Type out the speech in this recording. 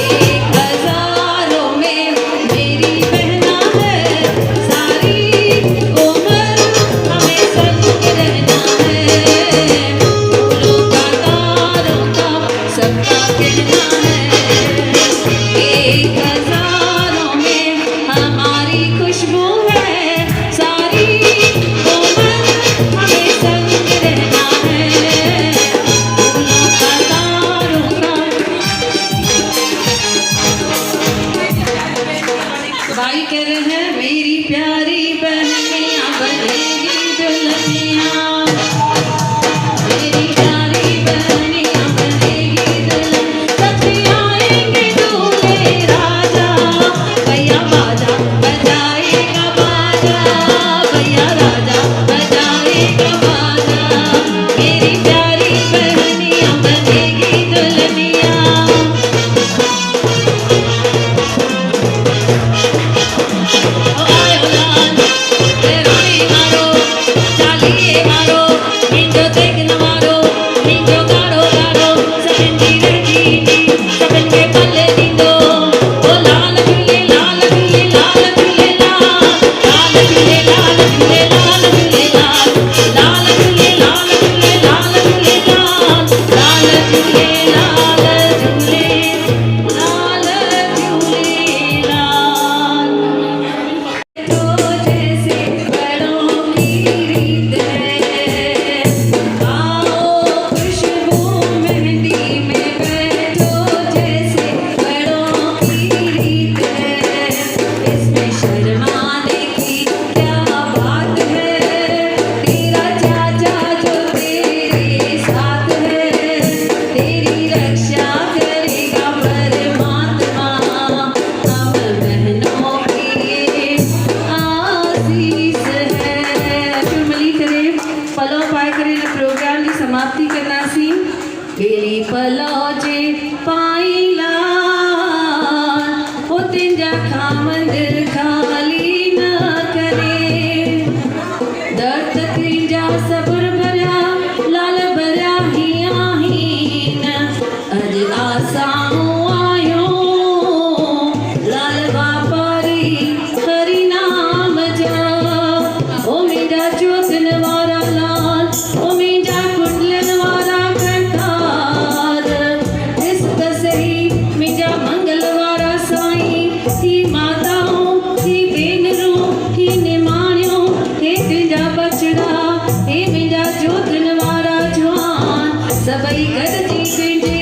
एक हजारों में मेरी बहना है सारी। मेरी प्यारी बहनिया बनेगी दुल्हनिया। ओ आयो लाल तेरोड़ी मारो चालिए मारो नींदो देखन मारो नींदो गाड़ो गाड़ो सबन दी रही सबन के पल्ले नींदो। ओ लाल झूले लाल झूले लाल झूले लाल झूले लाल झूले लाल झूले लाल लाल झूले लाल झूले लाल झूले लाल लाल झूले लाल झूले लाल झूले लाल। तो जैसे बड़ों की रीत है आओ खुशबू मेहंदी में बैठो जैसे बड़ों की रीत है। इसमें शर्माने की क्या बात है तेरा चाचा जो तेरे साथ है तेरी रक्षा करेगा परमात्मा। हम बहनों की आशीष है। चुमली करे पलो पाए करे प्रोग्राम की समाप्ति करना सी बेली पलो जे पाईला ओ तिंजा खा मंदिर खाली न करे दर्द तिंजा सब्र भरिया लाल भरिया हीन अज आसाऊं आयो लाल वापारी हरि नाम जा। ओ मेरा जोतन वारा लाल ओ मेरा कुटलन वारा कंठार इस तसही मेरा मंगल वारा साईं थी माताओं थी भेनरों थी निमाणियों हे तुझा बचड़ा हे मेरा जोतन वारा जवान सबई गॾिजी तुंहिंजे